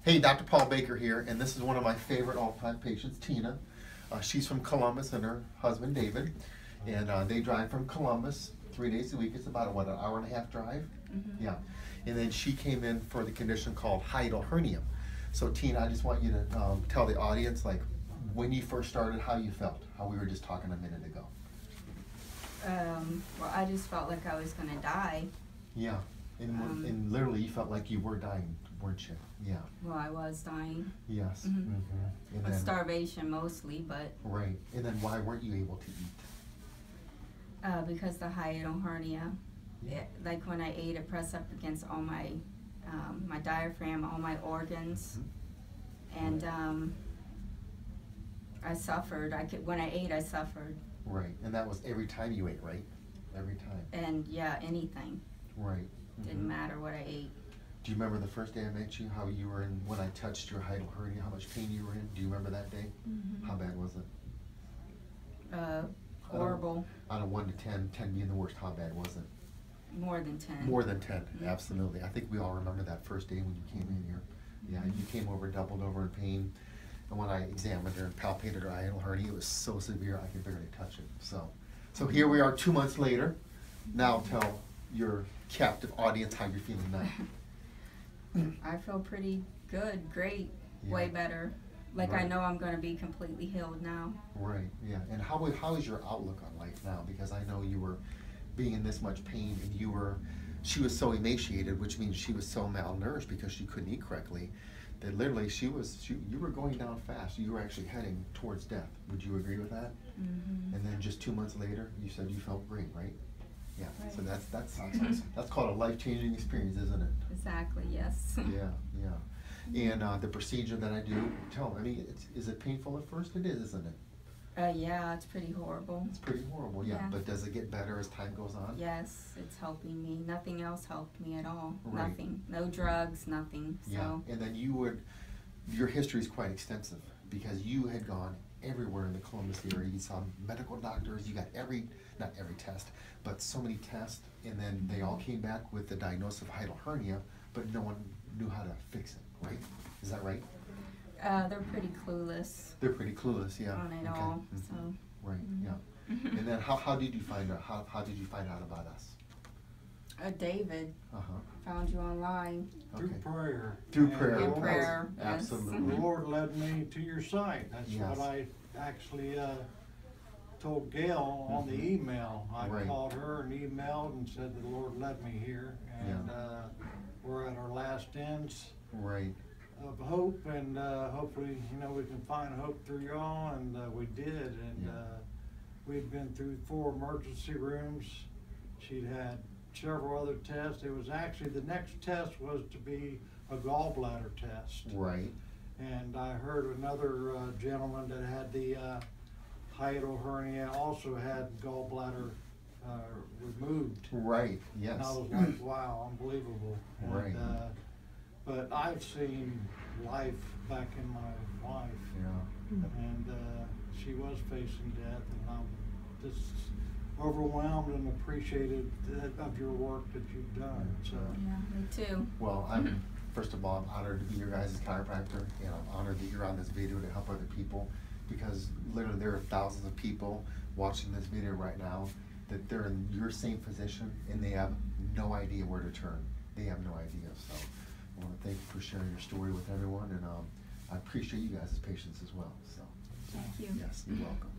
Hey, Dr. Paul Baker here, and this is one of my favorite all-time patients, Tina. She's from Columbus and her husband, David, and they drive from Columbus 3 days a week. It's about, an hour and a half drive? Mm-hmm. Yeah. And then she came in for the condition called Hiatal Hernia. So Tina, I just want you to tell the audience, like, when you first started, how you felt, how we were just talking a minute ago. Well, I just felt like I was going to die. Yeah, and literally you felt like you were dying, weren't you? Yeah. Well, I was dying. Yes. Mm-hmm. Mm-hmm. And With then, starvation mostly, but... Right. And then why weren't you able to eat? Because the hiatal hernia. Yeah. Like when I ate, it pressed up against all my, my diaphragm, all my organs. Mm-hmm. And I suffered. When I ate, I suffered. Right. And that was every time you ate, right? Every time. And yeah, anything. Right. Mm-hmm. Didn't matter what I ate. Do you remember the first day I met you, how you were in, when I touched your hiatal hernia, how much pain you were in? Do you remember that day? Mm-hmm. How bad was it? Horrible. Out of 1 to 10, 10 being the worst, how bad was it? More than 10. More than 10, Mm-hmm. Absolutely. I think we all remember that first day when you came in here. Yeah, you came over doubled over in pain. And when I examined her and palpated her hiatal hernia, it was so severe I could barely touch it. So here we are 2 months later. Now tell your captive audience how you're feeling now. I feel pretty good, great, Yeah. way better. Like Right. I know I'm going to be completely healed now. Right, yeah. And how is your outlook on life now? Because I know you were being in this much pain and she was so emaciated, which means she was so malnourished because she couldn't eat correctly, that literally you were going down fast. You were actually heading towards death. Would you agree with that? Mm-hmm. And then just 2 months later, you said you felt great, right? Yeah, right. So that's called a life-changing experience, isn't it? Exactly, yes. Yeah, yeah. And the procedure that I do, is it painful at first? It is, isn't it? Yeah, it's pretty horrible. It's pretty horrible, yeah. But does it get better as time goes on? Yes, it's helping me. Nothing else helped me at all. Right. Nothing. No drugs, nothing. So. Yeah, and then your history is quite extensive because you had gone everywhere in the Columbus area. You saw medical doctors, you got not every test, but so many tests, and then they all came back with the diagnosis of hiatal hernia, but no one knew how to fix it, right? Is that right? They're pretty clueless. They're pretty clueless, yeah. On it okay. all, Mm-hmm. so. Right, yeah. And then how did you find out? How did you find out about us? David found you online. Through prayer. Through prayer. In prayer, yes. Absolutely. The Lord led me to your site. That's Yes. what I actually told Gail on the email. I Right. called her and emailed and said the Lord led me here. And we're at our last ends Right. of hope, and hopefully, we can find hope through y'all, and we did. And we'd been through 4 emergency rooms. She'd had several other tests. It was actually, the next test was to be a gallbladder test. Right. And I heard another gentleman that had the hiatal hernia also had gallbladder removed. Right, yes. And I was like, wow, unbelievable. And, Right. but I've seen life back in my wife. Yeah. And she was facing death, and I'm just overwhelmed and appreciative of your work that you've done. So. Yeah, me too. Well, first of all, I'm honored to be your guys' chiropractor, and I'm honored that you're on this video to help other people, because literally there are thousands of people watching this video right now that they're in your same position and they have no idea where to turn. They have no idea. So I want to thank you for sharing your story with everyone, and I appreciate you guys' patience as well. So Thank you. yes, you're welcome.